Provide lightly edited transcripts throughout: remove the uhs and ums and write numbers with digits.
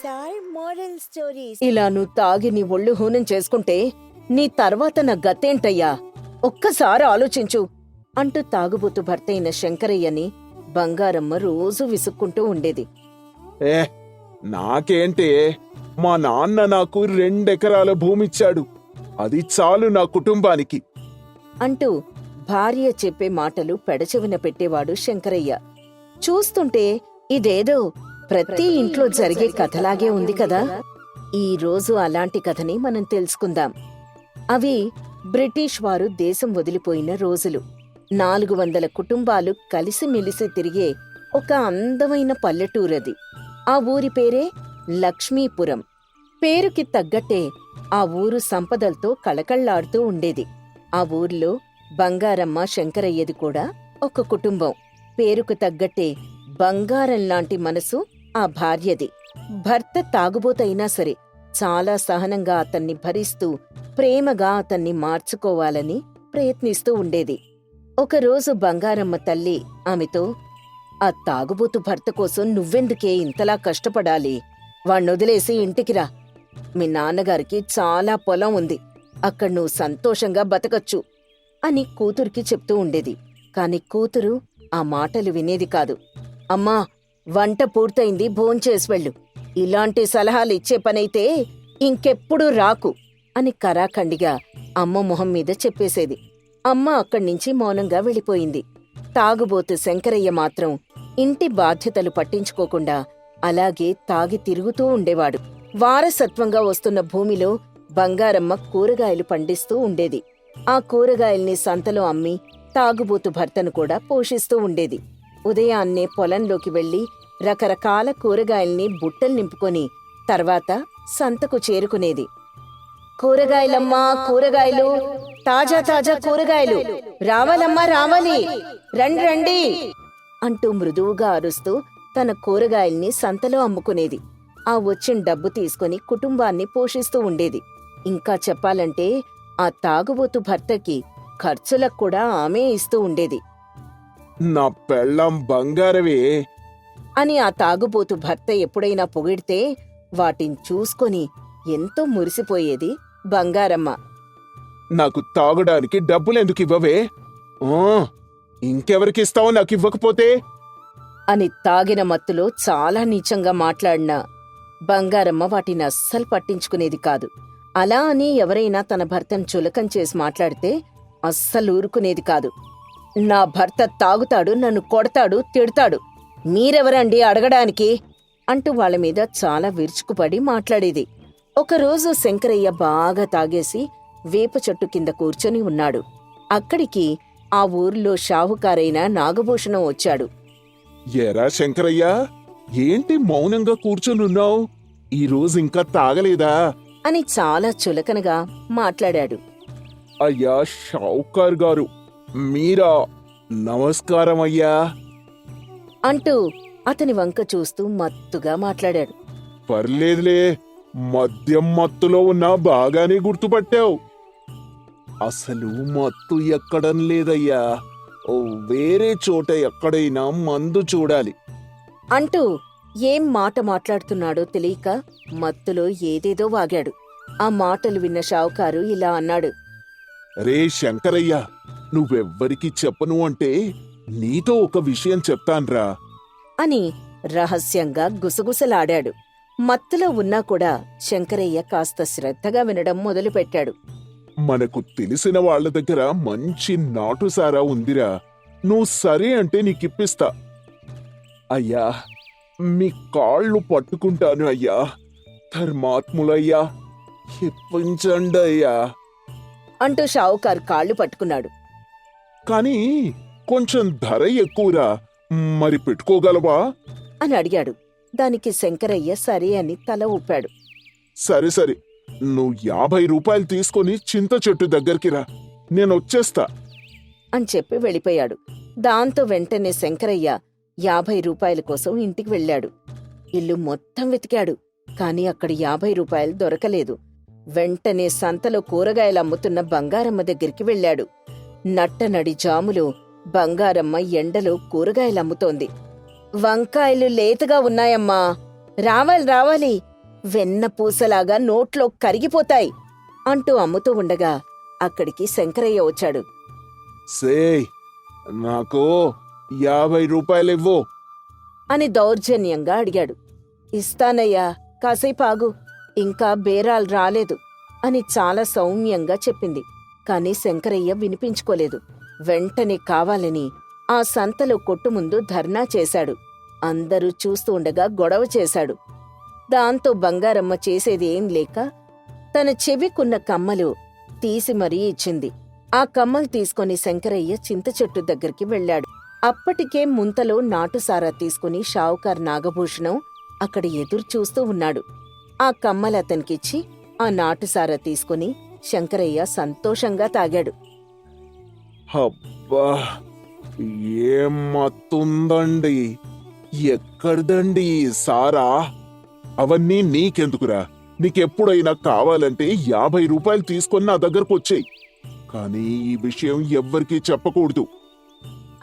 Sir moral stories. ఇలా నువ్వు తాగి నీ ఒళ్ళు హూనం చేసుకుంటే నీ తర్వాత నా గతేంటయ్యా, ఒక్కసారి ఆలోచించు అంటూ తాగుబోతు భర్తయిన శంకరయ్యని బంగారమ్మ రోజూ విసుక్కుంటూ ఉండేది. ఏ నాకేంటి, మా నాన్న నాకు 2 ఎకరాల భూమిచ్చాడు, అది చాలు నా కుటుంబానికి అంటూ భార్య చెప్పే మాటలు పెడచెవిన పెట్టేవాడు శంకరయ్య. చూస్తుంటే ఇదేదో ప్రతి ఇంట్లో జరిగే కథలాగే ఉంది కదా. ఈ రోజు అలాంటి కథని మనం తెలుసుకుందాం. అవి బ్రిటిష్ వారు దేశం వదిలిపోయిన రోజులు. 400 కుటుంబాలు కలిసిమెలిసి తిరిగే ఒక అందమైన పల్లెటూరది. ఆ ఊరి పేరే లక్ష్మీపురం. పేరుకి తగ్గట్టే ఆ ఊరు సంపదలతో కళకళ్లాడుతూ ఉండేది. ఆ ఊర్లో బంగారమ్మ శంకరయ్యది కూడా ఒక కుటుంబం. పేరుకు తగ్గట్టే బంగారంలాంటి మనసు ఆ భార్యది. భర్త తాగుబోతైనా సరే చాలా సహనంగా అతన్ని భరిస్తూ ప్రేమగా అతన్ని మార్చుకోవాలని ప్రయత్నిస్తూ ఉండేది. ఒకరోజు బంగారమ్మ తల్లి ఆమెతో, ఆ తాగుబోతు భర్త కోసం నువ్వెందుకే ఇంతలా కష్టపడాలి? వాణ్ణొదిలేసి ఇంటికిరా. మీ నాన్నగారికి చాలా పొలం ఉంది, అక్కడ నువ్వు సంతోషంగా బతకచ్చు అని కూతురికి చెప్తూ ఉండేది. కాని కూతురు ఆ మాటలు వినేది కాదు. అమ్మా, వంట పూర్తయింది, భోంచేసి వెళ్ళు. ఇలాంటి సలహాలు ఇచ్చే పనైతే ఇంకెప్పుడూ రాకు అని కరాఖండిగా అమ్మ మొహం మీద చెప్పేసేది. అమ్మ అక్కడ్నించి మౌనంగా వెళ్ళిపోయింది. తాగుబోతు శంకరయ్య మాత్రం ఇంటి బాధ్యతలు పట్టించుకోకుండా అలాగే తాగి తిరుగుతూ ఉండేవాడు. వారసత్వంగా వస్తున్న భూమిలో బంగారమ్మ కూరగాయలు పండిస్తూ ఉండేది. ఆ కూరగాయల్ని సంతలో అమ్మి తాగుబోతు భర్తను కూడా పోషిస్తూ ఉండేది. ఉదయాన్నే పొలంలోకి వెళ్లి రకరకాల కూరగాయల్ని బుట్టలు నింపుకొని తర్వాత సంతకు చేరుకునేది. కూరగాయలమ్మా, కూరగాయలు, తాజా తాజా కూరగాయలు రావాలమ్మా, రావాలి, రండి రండి అంటూ మృదువుగా అరుస్తూ తన కూరగాయల్ని సంతలో అమ్ముకునేది. ఆ వచ్చిన డబ్బు తీసుకుని కుటుంబాన్ని పోషిస్తూ ఉండేది. ఇంకా చెప్పాలంటే ఆ తాగుబోతు భర్తకి ఖర్చులకు కూడా ఆమె ఇస్తూ ఉండేది. నా పెళ్ళాం బంగారవే అని ఆ తాగుబోతు భర్త ఎప్పుడైనా పొగిడితే వాటిని చూసుకొని ఎంతో మురిసిపోయేది బంగారమ్మ. నాకు తాగడానికి డబ్బులెందుకు ఇవ్వవే? ఇంకెవరికిస్తావో నాకివ్వకపోతే అని తాగిన మత్తులో చాలా నీచంగా మాట్లాడినా బంగారమ్మ వాటిని అస్సలు పట్టించుకునేది కాదు. అలా అని ఎవరైనా తన భర్తను చులకం చేసి మాట్లాడితే అస్సలు ఊరుకునేది కాదు. నా భర్త తాగుతాడు, నన్ను కొడతాడు, తిడతాడు, మీరెవరండి అడగడానికి అంటూ వాళ్ళ మీద చాలా విరుచుకుపడి మాట్లాడేది. ఒకరోజు శంకరయ్య బాగా తాగేసి వేప చెట్టు కింద కూర్చొని ఉన్నాడు. అక్కడికి ఆ ఊర్లో షావుకారైన నాగభూషణం వచ్చాడు. ఎరా శంకరయ్య, ఏంటి మౌనంగా కూర్చొనున్నావు? ఈరోజు ఇంకా తాగలేదా అని చాలా చులకనగా మాట్లాడాడు. అయ్యా షావుకార్ గారు, మీరా? నమస్కారం అయ్యా అంటూ అతని వంక చూస్తూ మత్తుగా మాట్లాడాడు. పర్లేదులే, మద్యం మత్తులో ఉన్నా బాగానే గుర్తుపట్టావు. అసలు మత్తు ఎక్కడం లేదయ్యా, ఓ వేరే చోట ఎక్కడైనా మందు చూడాలి అంటూ ఏం మాట మాట్లాడుతున్నాడో తెలియక మత్తులో ఏదేదో వాగాడు. ఆ మాటలు విన్న షావుకారు ఇలా అన్నాడు. రే శంకరయ్య, నువ్వెవ్వరికి చెప్పను అంటే నీతో ఒక విషయం చెప్తాన్రా అని రహస్యంగా గుసగుసలాడాడు. మత్తులో ఉన్నా కూడా శంకరయ్య కాస్త శ్రద్ధగా వినడం మొదలుపెట్టాడు. మనకు తెలిసిన వాళ్ల దగ్గర మంచి నాటుసారా ఉందిరా, నువ్వు సరే అంటే నీకిప్పిస్తా. అయ్యా, మీ కాళ్ళు పట్టుకుంటాను అయ్యా, ధర్మాత్ములయ్యా, ఇప్పించండి అయ్యా అంటూ షావుకారు కాళ్ళు పట్టుకున్నాడు. కాని కొంచెం ధర ఎక్కువరా, మరి పెట్టుకోగలవా అని అడిగాడు. దానికి శంకరయ్య సరే అని తల ఊపాడు. సరే సరే, నువ్వు 50 రూపాయలు తీసుకొని చింత చెట్టు దగ్గరికి రా, నేనొచ్చేస్తా అని చెప్పి వెళ్ళిపోయాడు. దాంతో వెంటనే శంకరయ్య 50 రూపాయల కోసం ఇంటికి వెళ్ళాడు. ఇల్లు మొత్తం వెతికాడు, కాని అక్కడ 50 రూపాయలు దొరకలేదు. వెంటనే సంతలో కూరగాయలు అమ్ముతున్న బంగారమ్మ దగ్గరికి వెళ్ళాడు. నట్టనడి జాములో బంగారమ్మ ఎండలో కూరగాయలమ్ముతోంది. వంకాయలు లేతగా ఉన్నాయమ్మా, రావాలి రావాలి, వెన్న పూసలాగా నోట్లో కరిగిపోతాయి అంటూ అమ్ముతూ ఉండగా అక్కడికి శంకరయ్య వచ్చాడు. సేయ్, నాకు 50 రూపాయలివ్వు అని దౌర్జన్యంగా అడిగాడు. ఇస్తానయ్యా, కాసేపు ఆగు, ఇంకా బేరాలు రాలేదు అని చాలా సౌమ్యంగా చెప్పింది. కాని శంకరయ్య వినిపించుకోలేదు. వెంటనే కావాలని ఆ సంతలో కొట్టు ముందు ధర్నా చేశాడు. అందరూ చూస్తూ ఉండగా గొడవ చేశాడు. దాంతో బంగారమ్మ చేసేది ఏం లేక తన చెవికున్న కమ్మలు తీసి మరీ ఇచ్చింది. ఆ కమ్మలు తీసుకుని శంకరయ్య చింత చెట్టు దగ్గరికి వెళ్ళాడు. అప్పటికే ముంతలో నాటుసారా తీసుకుని షావుకార్ నాగభూషణం అక్కడ ఎదురు చూస్తూ ఉన్నాడు. ఆ కమ్మలు అతనికిచ్చి ఆ నాటుసారా తీసుకుని శంకరయ్య సంతోషంగా తాగాడు. అబ్బా, ఏం మత్తుందండి! ఎక్కడిదండి ఈ సారా? అవన్నీ నీకెందుకురా? నీకెప్పుడైనా కావాలంటే 50 రూపాయలు తీసుకొని నా దగ్గరకు వచ్చేయ్. కానీ ఈ విషయం ఎవ్వరికీ చెప్పకూడదు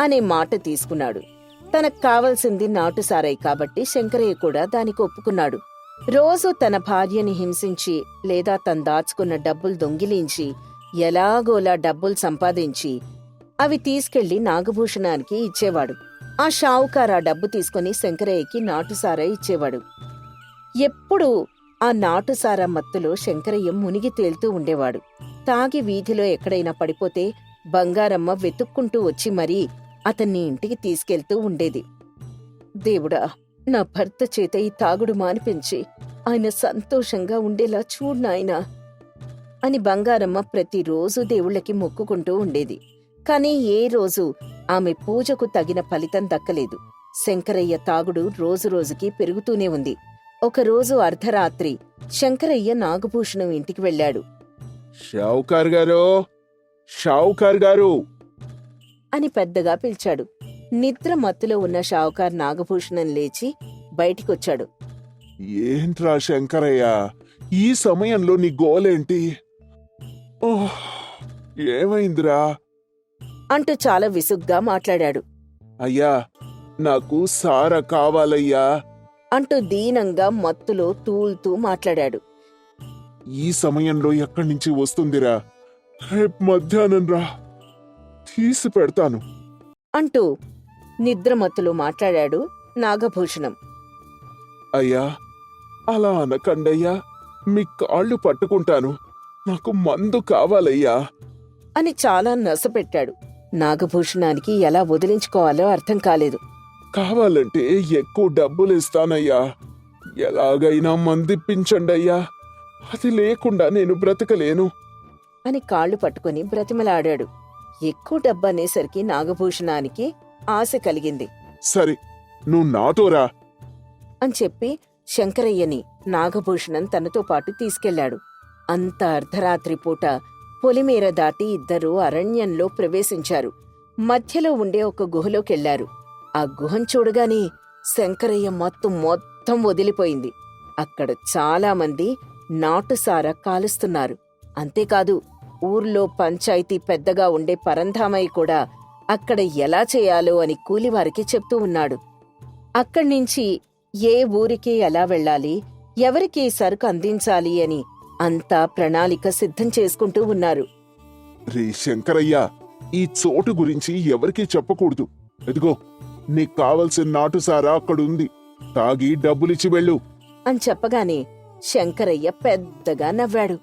అనే మాట తీసుకున్నాడు. తనకు కావలసింది నాటుసారాయి కాబట్టి శంకరయ్య కూడా దానికి ఒప్పుకున్నాడు. రోజు తన భార్యని హింసించి లేదా తను దాచుకున్న డబ్బులు దొంగిలించి ఎలాగోలా డబ్బులు సంపాదించి అవి తీసుకెళ్లి నాగభూషణానికి ఇచ్చేవాడు. ఆ షావుకారు ఆ డబ్బు తీసుకుని శంకరయ్యకి నాటుసారా ఇచ్చేవాడు. ఎప్పుడూ ఆ నాటుసారా మత్తులో శంకరయ్య మునిగి తేలుతూ ఉండేవాడు. తాగి వీధిలో ఎక్కడైనా పడిపోతే బంగారమ్మ వెతుక్కుంటూ వచ్చి మరీ అతన్ని ఇంటికి తీసుకెళ్తూ ఉండేది. దేవుడా, నా భర్త చేత ఈ తాగుడు మానిపించి ఆయన సంతోషంగా ఉండేలా చూడు నాయనా అని బంగారమ్మ ప్రతిరోజు దేవుళ్ళకి మొక్కుకుంటూ ఉండేది. కాని ఏ రోజు ఆమె పూజకు తగిన ఫలితం దక్కలేదు. శంకరయ్య తాగుడు రోజురోజుకి పెరుగుతూనే ఉంది. ఒకరోజు అర్ధరాత్రి శంకరయ్య నాగభూషణం ఇంటికి వెళ్ళాడు. షావుకార్ గారు, షావుకార్ గారు అని పెద్దగా పిలిచాడు. నిద్ర మత్తులో ఉన్న షావుకార్ నాగభూషణం లేచి బయటికొచ్చాడు. ఏంట్రా శంకరయ్య, ఈ సమయంలో నీ గోలేంటి? ఓహ్, ఏమైందిరా అంటూ చాలా విసుగ్గా మాట్లాడాడు. అయ్యా, నాకు సారా కావాలయ్యా అంటూ దీనంగా మత్తులో తూల్తూ మాట్లాడాడు. ఈ సమయంలో ఎక్కడి నుంచి వస్తుందిరా? రేపు మధ్యాహ్నం రా, తీసి పెడతాను అంటూ నిద్రమత్తులో మాట్లాడాడు నాగభూషణం. అయ్యా, అలా అనకండయ్యా, మీ కాళ్ళు పట్టుకుంటాను, నాకు మందు కావాలయ్యా అని చాలా నసపెట్టాడు. నాగభూషణానికి ఎలా వదిలించుకోవాలో అర్థం కాలేదు. కావాలంటే ఎక్కువ డబ్బులు ఇస్తానయ్యా, ఎలాగైనా మందిప్పించండయ్యా, అది లేకుండా నేను బ్రతకలేను అని కాళ్ళు పట్టుకుని బ్రతిమలాడాడు. ఎక్కువ డబ్బనేసరికి నాగభూషణానికి ఆశ కలిగింది. సరే, నువ్వు నాతో రా అని చెప్పి శంకరయ్యని నాగభూషణం తనతో పాటు తీసుకెళ్లాడు. అంత అర్ధరాత్రి పూట పొలిమేర దాటి ఇద్దరూ అరణ్యంలో ప్రవేశించారు. మధ్యలో ఉండే ఒక గుహలోకెళ్లారు. ఆ గుహం చూడగానే శంకరయ్య మొత్తం వదిలిపోయింది. అక్కడ చాలామంది నాటుసారా కాలుస్తున్నారు. అంతేకాదు, ఊర్లో పంచాయతీ పెద్దగా ఉండే పరంధామయ్య కూడా అక్కడ ఎలా చేయాలో అని కూలివారికి చెప్తూ ఉన్నాడు. అక్కడ్నించి ఏ ఊరికి ఎలా వెళ్ళాలి, ఎవరికి సరుకు అందించాలి అని అంతా ప్రణాళిక సిద్ధం చేసుకుంటూ ఉన్నారు. రే శంకరయ్య, ఈ చోటు గురించి ఎవరికీ చెప్పకూడదు. ఎదిగో, నీకు కావలసిన నాటుసారా అక్కడుంది, తాగి డబ్బులిచ్చి వెళ్ళు అని చెప్పగానే శంకరయ్య పెద్దగా నవ్వాడు.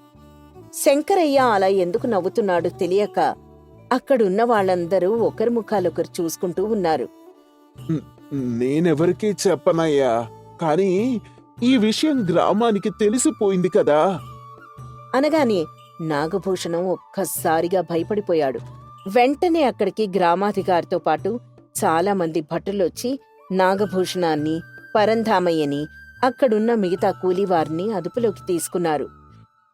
శంకరయ్య అలా ఎందుకు నవ్వుతున్నాడో తెలియక అక్కడున్న వాళ్ళందరూ ఒకరి ముఖాలొకరు చూసుకుంటూ ఉన్నారు. నేనెవరికీ చెప్పనయ్యా, కానీ ఈ విషయం గ్రామానికి తెలిసిపోయింది కదా అనగానే నాగభూషణం ఒక్కసారిగా భయపడిపోయాడు. వెంటనే అక్కడికి గ్రామాధికారితో పాటు చాలామంది భటులొచ్చి నాగభూషణాన్ని, పరంధామయ్యని, అక్కడున్న మిగతా కూలీవారిని అదుపులోకి తీసుకున్నారు.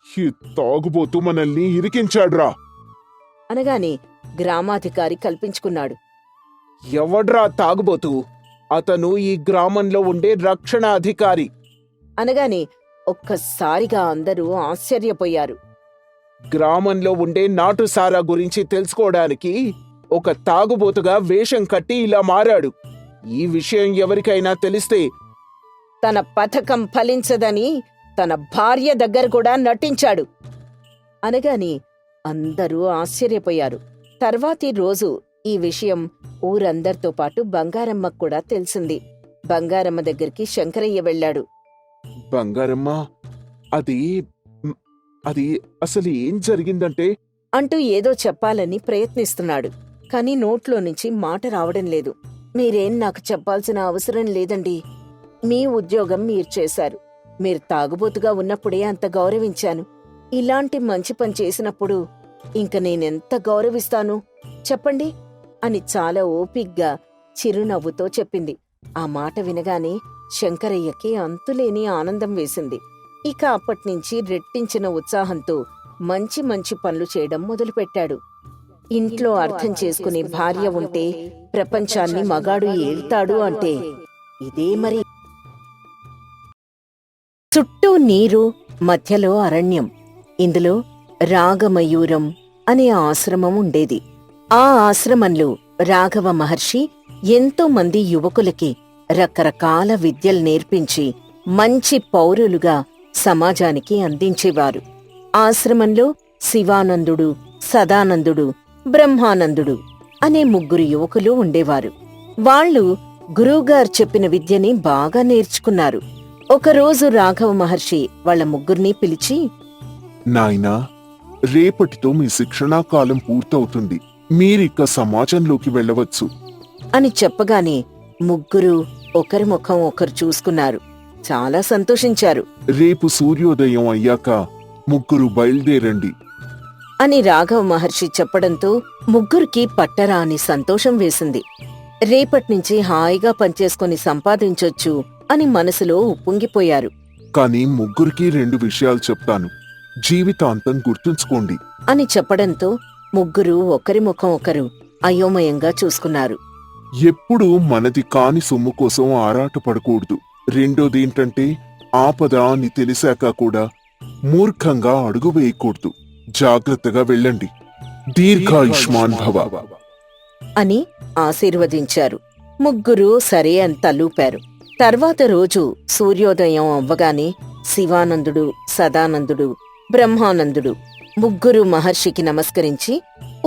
ఈ తాగుబోతు మనల్ని ఇరికించాడ్రా అనగానే గ్రామాధికారి కల్పించుకున్నాడు. ఎవడ్రా తాగుబోతు? అతను ఈ గ్రామంలో ఉండే రక్షణ అధికారి అనగానే ఒక్కసారిగా అందరూ ఆశ్చర్యపోయారు. గ్రామంలో ఉండే నాటుసారా గురించి తెలుసుకోవడానికి ఒక తాగుబోతుగా వేషం కట్టి ఇలా మారాడు. ఈ విషయం ఎవరికైనా తెలిస్తే తన పథకం ఫలించదని తన భార్య దగ్గర కూడా నటించాడు అనగాని అందరూ ఆశ్చర్యపోయారు. తర్వాతి రోజు ఈ విషయం ఊరందరితో పాటు బంగారమ్మకు కూడా తెలిసింది. బంగారమ్మ దగ్గరికి శంకరయ్య వెళ్ళాడు. బంగారమ్మ, అది అది అసలు ఏం జరిగిందంటే అంటూ ఏదో చెప్పాలని ప్రయత్నిస్తున్నాడు. కాని నోట్లో నుంచి మాట రావడం లేదు. మీరేం నాకు చెప్పాల్సిన అవసరం లేదండి. మీ ఉద్యోగం మీరు చేశారు. మీరు తాగుబోతుగా ఉన్నప్పుడే అంత గౌరవించాను. ఇలాంటి మంచి పని చేసినప్పుడు ఇంక నేనెంత గౌరవిస్తాను చెప్పండి అని చాలా ఓపిగ్గా చిరునవ్వుతో చెప్పింది. ఆ మాట వినగానే శంకరయ్యకి అంతులేని ఆనందం వేసింది. ఇక అప్పట్నుంచి రెట్టించిన ఉత్సాహంతో మంచి మంచి పనులు చేయడం మొదలుపెట్టాడు. ఇంట్లో అర్థం చేసుకునే భార్య ఉంటే ప్రపంచాన్ని మగాడు ఏళ్తాడు అంటే ఇదే మరి. చుట్టూ నీరు, మధ్యలో అరణ్యం. ఇందులో రాగమయూరం అనే ఆశ్రమం ఉండేది. ఆ ఆశ్రమంలో రాఘవ మహర్షి ఎంతో మంది యువకులకి రకరకాల విద్యలు నేర్పించి మంచి పౌరులుగా సమాజానికి అందించేవారు. ఆశ్రమంలో శివానందుడు, సదానందుడు, బ్రహ్మానందుడు అనే 3 యువకులు ఉండేవారు. వాళ్ళు గురువుగారు చెప్పిన విద్యని బాగా నేర్చుకున్నారు. ఒకరోజు రాఘవ మహర్షి వాళ్ళ 3ని పిలిచి, నాయనా, రేపటితో మీ శిక్షణా కాలం పూర్తవుతుంది. మీరిక సమాజంలోకి వెళ్ళవచ్చు అని చెప్పగానే 3 ఒకరి ముఖం ఒకరు చూసుకున్నారు. చాలా సంతోషించారు. రేపు సూర్యోదయం అయ్యాక 3 బయలుదేరండి అని రాఘవ మహర్షి చెప్పడంతో 3కి పట్టరాని సంతోషం వేసింది. రేపట్నుంచి హాయిగా పనిచేసుకుని సంపాదించొచ్చు అని మనసులో ఉప్పొంగిపోయారు. కాని 3కి 2 విషయాలు చెప్తాను, జీవితాంతం గుర్తుంచుకోండి అని చెప్పడంతో 3 ఒకరి ముఖం ఒకరు అయోమయంగా చూసుకున్నారు. ఎప్పుడూ మనది కాని సొమ్ము కోసం ఆరాటపడకూడదు. రెండోదేంటంటే ఆపద అని తెలిసాక కూడా మూర్ఖంగా అడుగు వేయకూడదు. జాగ్రత్తగా వెళ్ళండి. దీర్ఘాయుష్మాన్ భవ అని ఆశీర్వదించారు. 3 సరే అని తలూపారు. తర్వాత రోజు సూర్యోదయం అవ్వగానే శివానందుడు, సదానందుడు, బ్రహ్మానందుడు 3 మహర్షికి నమస్కరించి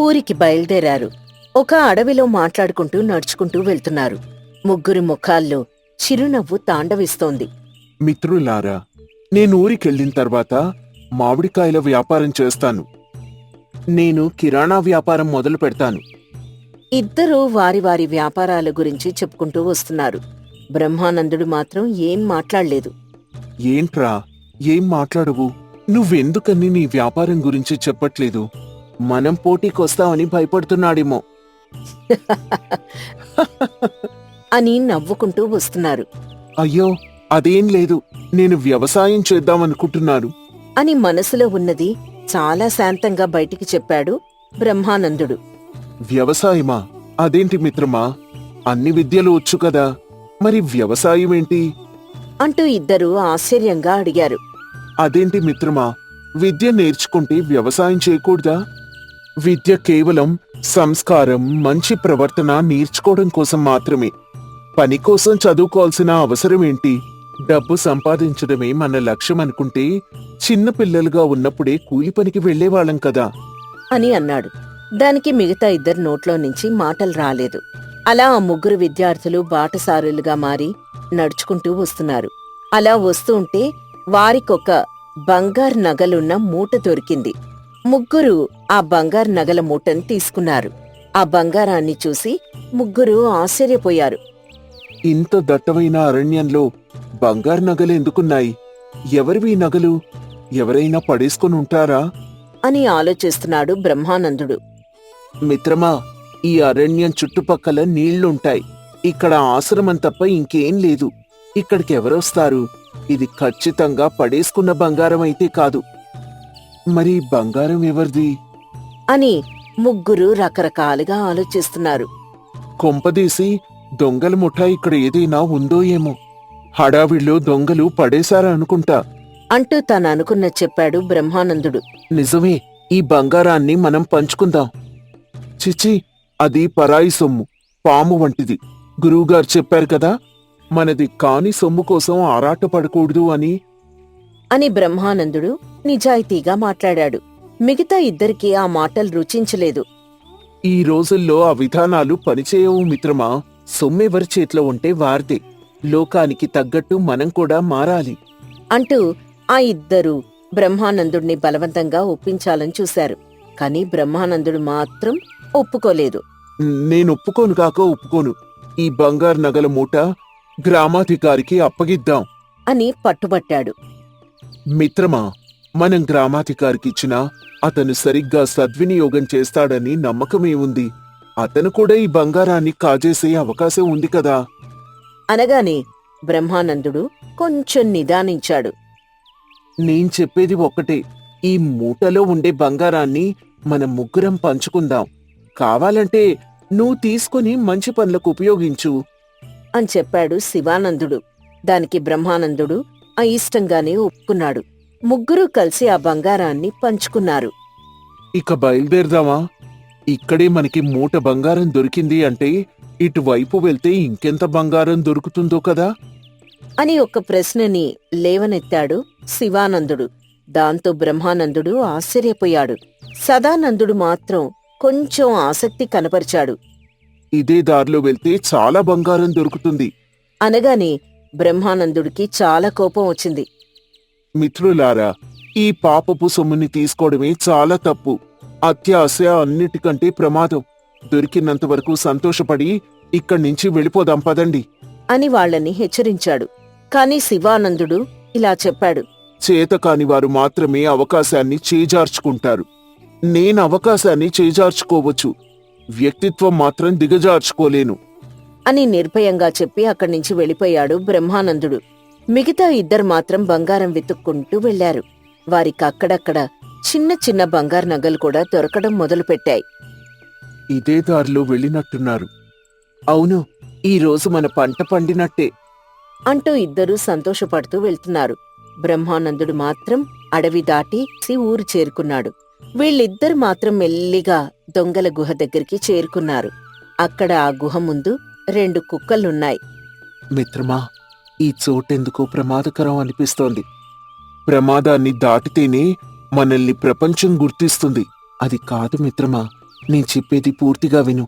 ఊరికి బయలుదేరారు. ఒక అడవిలో మాట్లాడుకుంటూ నడుచుకుంటూ వెళ్తున్నారు. 3 ముఖాల్లో చిరునవ్వు తాండవిస్తోంది. మిత్రులారా, నేను ఊరికెళ్ళిన తర్వాత మామిడికాయల వ్యాపారం చేస్తాను. నేను కిరాణా వ్యాపారం మొదలు పెడతాను. ఇద్దరూ వారి వారి వ్యాపారాల గురించి చెప్పుకుంటూ వస్తున్నారు. బ్రహ్మానందుడు మాత్రం ఏం మాట్లాడలేదు. ఏంట్రా, ఏం మాట్లాడవు? నువ్వెందుకని నీ వ్యాపారం గురించి చెప్పట్లేదు? మనం పోటీకొస్తామని భయపడుతున్నాడేమో అని నవ్వుకుంటూ వస్తున్నారు. అయ్యో, అదేం లేదు. నేను వ్యవసాయం చేద్దామనుకుంటున్నాను అని మనసులో ఉన్నది చాలా శాంతంగా బయటికి చెప్పాడు బ్రహ్మానందుడు. వ్యవసాయమా? అదేంటి మిత్రమా, అన్ని విద్యలు వచ్చు కదా, మరి వ్యవసాయమేంటి అంటూ ఇద్దరూ ఆశ్చర్యంగా అడిగారు. అదేంటి మిత్రమా, విద్య నేర్చుకుంటే వ్యవసాయం చేయకూడదా? విద్య కేవలం సంస్కారం, మంచి ప్రవర్తన నేర్చుకోవడం కోసం మాత్రమే. పని కోసం చదువుకోవాల్సిన అవసరమేంటి? డబ్బు సంపాదించడమే మన లక్ష్యం అనుకుంటే చిన్నపిల్లలుగా ఉన్నప్పుడే కూలి పనికి వెళ్లేవాళ్ళం కదా అని అన్నాడు. దానికి మిగతా 2 నోట్లో నుంచి మాటలు రాలేదు. అలా ఆ 3 విద్యార్థులు బాటసారులుగా మారి నడుచుకుంటూ వస్తున్నారు. అలా వస్తూ ఉంటే వారికొక బంగారు నగలున్న మూట దొరికింది. 3 ఆ బంగారు నగల మూటను తీసుకున్నారు. ఆ బంగారాన్ని చూసి 3 ఆశ్చర్యపోయారు. ఇంత దట్టమైన అరణ్యంలో బంగారు నగలు ఎందుకున్నాయి? ఎవరివి నగలు? ఎవరైనా పడేసుకుని ఉంటారా అని ఆలోచిస్తున్నాడు బ్రహ్మానందుడు. మిత్రమా, ఈ అరణ్యం చుట్టుపక్కల నీళ్లుంటాయి. ఇక్కడ ఆశ్రమం తప్ప ఇంకేం లేదు. ఇక్కడికి ఎవరొస్తారు? ఇది ఖచ్చితంగా పడేసుకున్న బంగారం అయితే కాదు. మరి బంగారం ఎవరిది అని 3 రకరకాలుగా ఆలోచిస్తున్నారు. కొంపదీసి దొంగల ముఠా ఇక్కడ ఏదైనా ఉందో ఏమో. హడావిడిలో దొంగలు పడేశారా అనుకుంటా అంటూ తననుకున్న చెప్పాడు బ్రహ్మానందుడు. నిజమే, ఈ బంగారాన్ని మనం పంచుకుందాం. చిచి, అది పరాయి సొమ్ము, పాము వంటిది. గురువుగారు చెప్పారు కదా, మనది కాని సొమ్ము కోసం ఆరాటపడకూడదు అని. అని బ్రహ్మానందుడు నిజాయితీగా మాట్లాడాడు. మిగతా ఇద్దరికీ ఆ మాటలు రుచించలేదు. ఈ రోజుల్లో ఆ విధానాలు పనిచేయవు మిత్రమా. సొమ్మెవరి చేతిలో ఉంటే వారిదే. లోకానికి తగ్గట్టు మనం కూడా మారాలి అంటూ ఆ ఇద్దరూ బ్రహ్మానందుడిని బలవంతంగా ఒప్పించాలని చూశారు. కాని బ్రహ్మానందుడు మాత్రం ఒప్పుకోలేదు. నేను ఒప్పుకోను కాక ఒప్పుకోను. ఈ బంగారు నగల మూట గ్రామాధికారికి అప్పగిద్దాం అని పట్టుబట్టాడు. మిత్రమా, మనం గ్రామాధికారికిచ్చినా అతను సరిగ్గా సద్వినియోగం చేస్తాడని నమ్మకమే ఉంది. అతను కూడా ఈ బంగారాన్ని కాజేసే అవకాశం ఉంది కదా అనగానే బ్రహ్మానందుడు కొంచెం నిదానించాడు. నేను చెప్పేది ఒక్కటే. ఈ మూటలో ఉండే బంగారాన్ని మనం ముగ్గురం పంచుకుందాం. కావాలంటే నువ్వు తీసుకుని మంచి పనులకు ఉపయోగించు అని చెప్పాడు శివానందుడు. దానికి బ్రహ్మానందుడు అయిష్టంగానే ఒప్పుకున్నాడు. ముగ్గురూ కలిసి ఆ బంగారాన్ని పంచుకున్నారు. ఇక బయలుదేరదామా? ఇక్కడే మనకి మూట బంగారం దొరికింది అంటే ఇటువైపు వెళ్తే ఇంకెంత బంగారం దొరుకుతుందో కదా అని ఒక ప్రశ్నని లేవనెత్తాడు శివానందుడు. దాంతో బ్రహ్మానందుడు ఆశ్చర్యపోయాడు. సదానందుడు మాత్రం కొంచెం ఆసక్తి కనపరిచాడు. ఇదే దారిలో వెళ్తే చాలా బంగారం దొరుకుతుంది అనగానే బ్రహ్మానందుడికి చాలా కోపం వచ్చింది. మిత్రులారా, ఈ పాపపు సొమ్ముని తీసుకోవడమే చాలా తప్పు. అత్యాశ అన్నిటికంటే ప్రమాదం. దొరికినంత వరకు సంతోషపడి ఇక్కడి నుంచి వెళ్ళిపోదాం పదండి అని వాళ్ళని హెచ్చరించాడు. కాని శివానందుడు ఇలా చెప్పాడు. చేతకాని వారు మాత్రమే అవకాశాన్ని చేజార్చుకుంటారు. నేను అవకాశాన్ని చేజార్చుకోవచ్చు, వ్యక్తిత్వం మాత్రం దిగజార్చుకోలేను అని నిర్భయంగా చెప్పి అక్కడి నుంచి వెళ్ళిపోయాడు బ్రహ్మానందుడు. మిగతా ఇద్దరు మాత్రం బంగారం వెతుక్కుంటూ వెళ్లారు. వారికక్కడక్కడ చిన్న చిన్న బంగారు నగలు కూడా దొరకడం మొదలుపెట్టాయి. ఇదే దారిలో వెళ్ళినట్టున్నారు. అవును, ఈ రోజు మన పంట పండినట్టే అంటూ ఇద్దరూ సంతోషపడుతూ వెళ్తున్నారు. బ్రహ్మానందుడు మాత్రం అడవి దాటి ఊరు చేరుకున్నాడు. వీళ్ళిద్దరు మాత్రం మెల్లిగా దొంగల గుహ దగ్గరికి చేరుకున్నారు. అక్కడ ఆ గుహ ముందు 2 కుక్కలున్నాయి. మిత్రమా, ఈ చోటెందుకో ప్రమాదకరం అనిపిస్తోంది. ప్రమాదాన్ని దాటితేనే మనల్ని ప్రపంచం గుర్తిస్తుంది. అది కాదు మిత్రమా, నేను చెప్పేది పూర్తిగా విను.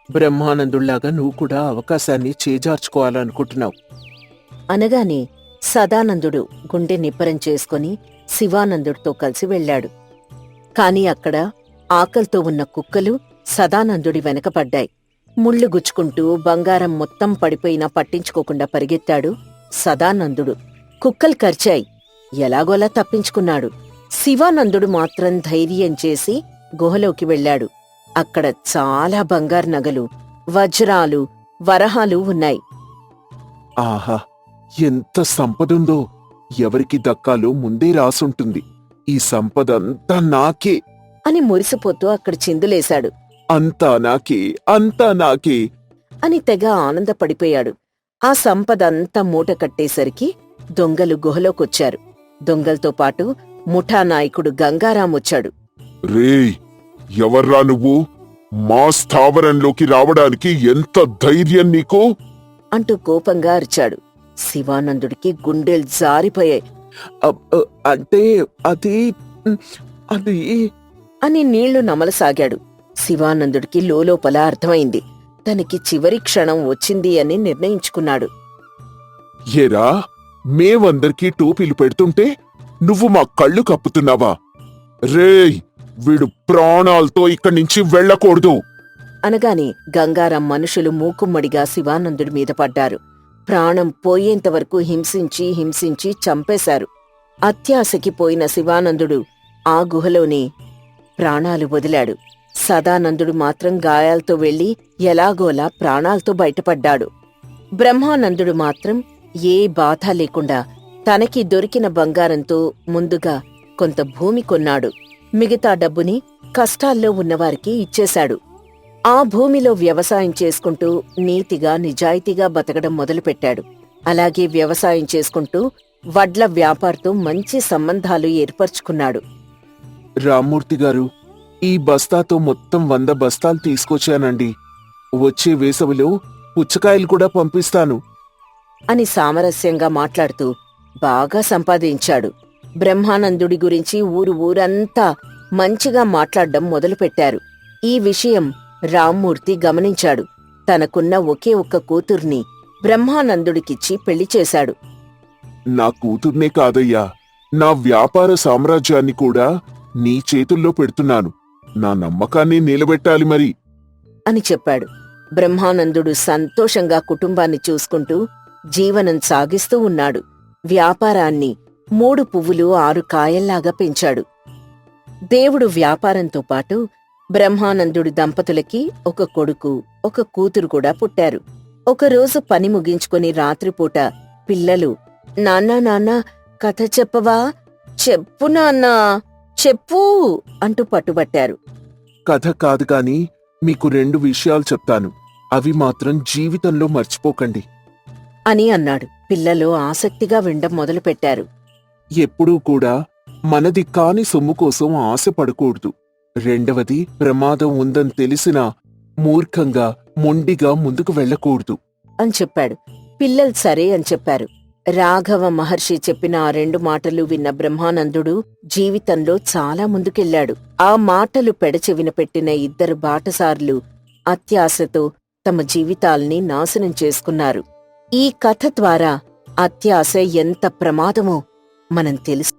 బ్రహ్మానందుళ్లాగా నువ్వు కూడా అవకాశాన్ని చేజార్చుకోవాలనుకుంటున్నావు అనగానే సదానందుడు గుండె నిబ్బరం చేసుకుని శివానందుడితో కలిసి వెళ్లాడు. కాని అక్కడ ఆకల్తో ఉన్న కుక్కలు సదానందుడి వెనకపడ్డాయి. ముళ్ళు గుచ్చుకుంటూ బంగారం మొత్తం పడిపోయినా పట్టించుకోకుండా పరిగెత్తాడు సదానందుడు. కుక్కలు కరిచాయి. ఎలాగోలా తప్పించుకున్నాడు. శివానందుడు మాత్రం ధైర్యం చేసి గుహలోకి వెళ్లాడు. అక్కడ చాలా బంగారు నగలు, వజ్రాలు, వరహాలు ఉన్నాయి. ఆహా, ఎంత సంపదుందో! ఎవరికి దక్కాలో ముందే రాసుంటుంది. ఈ సంపదంతా నాకే అని మురిసిపోతూ అక్కడ చిందులేశాడు. అంతా నాకే, అంతా నాకే అని తెగ ఆనందపడిపోయాడు. ఆ సంపదంతా మూట కట్టేసరికి దొంగలు గుహలోకొచ్చారు. దొంగలతో పాటు ముఠా నాయకుడు గంగారాం వచ్చాడు. రేయ్, ఎవర్రా నువ్వు? మా స్థావరంలోకి రావడానికి ఎంత ధైర్యం నీకు? అంటూ కోపంగా అరిచాడు. శివానందుడికి గుండెలు జారిపోయాయి. అంటే అది అది అని నీళ్లు నమలసాగాడు. శివానందుడికి లోలోపల అర్థమైంది. తనకి చివరి క్షణం వచ్చింది అని నిర్ణయించుకున్నాడు. ఏరా, మేమందరికీ టోపీలు పెడుతుంటే నువ్వు మా కళ్ళు కప్పుతున్నావా? రేయ్, వీడు ప్రాణాలతో ఇక్కడి నుంచి వెళ్ళకూడదు అనగానే గంగారాం మనుషులు మూకుమ్మడిగా శివానందుడి మీద పడ్డారు. ప్రాణం పోయేంతవరకు హింసించి హింసించి చంపేశారు. అత్యాశకి పోయిన శివానందుడు ఆ గుహలోనే ప్రాణాలు వదిలాడు. సదానందుడు మాత్రం గాయాలతో వెళ్లి ఎలాగోలా ప్రాణాలతో బయటపడ్డాడు. బ్రహ్మానందుడు మాత్రం ఏ బాధ లేకుండా తనకి దొరికిన బంగారంతో ముందుగా కొంత భూమి కొన్నాడు. మిగతా డబ్బుని కష్టాల్లో ఉన్నవారికి ఇచ్చేశాడు. ఆ భూమిలో వ్యవసాయం చేసుకుంటూ నీతిగా నిజాయితీగా బతకడం మొదలుపెట్టాడు. అలాగే వ్యవసాయం చేసుకుంటూ వడ్ల వ్యాపారితో మంచి సంబంధాలు ఏర్పరచుకున్నాడు. రామ్మూర్తి గారు, ఈ బస్తాతో మొత్తం 100 బస్తాలు తీసుకొచ్చానండి. వచ్చే వేసవిలో పుచ్చకాయలు కూడా పంపిస్తాను అని సామరస్యంగా మాట్లాడుతూ బాగా సంపాదించాడు. బ్రహ్మానందుడి గురించి ఊరంతా మంచిగా మాట్లాడ్డం మొదలుపెట్టారు. ఈ విషయం రామ్మూర్తి గమనించాడు. తనకున్న ఒకే ఒక్క కూతుర్ని బ్రహ్మానందుడికిచ్చి పెళ్లి చేశాడు. నా కూతుర్నే కాదయ్యా, నా వ్యాపార సామ్రాజ్యాన్ని కూడా నీ చేతుల్లో పెడుతున్నాను. నా నమ్మకాన్ని నిలబెట్టాలి మరి అని చెప్పాడు. బ్రహ్మానందుడు సంతోషంగా కుటుంబాన్ని చూసుకుంటూ జీవనం సాగిస్తూ ఉన్నాడు. వ్యాపారాన్ని 3 పువ్వులు 6 కాయల్లాగా పెంచాడు. దేవుడు వ్యాపారంతో పాటు బ్రహ్మానందుడి దంపతులకి ఒక కొడుకు, ఒక కూతురు కూడా పుట్టారు. ఒకరోజు పని ముగించుకుని రాత్రిపూట పిల్లలు, నాన్నా కథ చెప్పవా? చెప్పు నాన్నా, చెప్పు అంటూ పట్టుబట్టారు. కథ కాదు కాని మీకు 2 విషయాలు చెప్తాను. అవి మాత్రం జీవితంలో మర్చిపోకండి అని అన్నాడు. పిల్లలు ఆసక్తిగా వినడం మొదలుపెట్టారు. ఎప్పుడూ కూడా మనది కాని సొమ్ము కోసం ఆశపడకూడదు. రెండవది, ప్రమాదం ఉందని తెలిసినా మూర్ఖంగా మొండిగా ముందుకు వెళ్ళకూడదు అని చెప్పాడు. పిల్లలు సరే అని చెప్పారు. రాఘవ మహర్షి చెప్పిన ఆ 2 మాటలు విన్న బ్రహ్మానందుడు జీవితంలో చాలా ముందుకెళ్లాడు. ఆ మాటలు పెడచెవిన పెట్టిన 2 బాటసారులు అత్యాశతో తమ జీవితాల్ని నాశనం చేసుకున్నారు. ఈ కథ ద్వారా అత్యాశ ఎంత ప్రమాదమో మనం తెలుసు.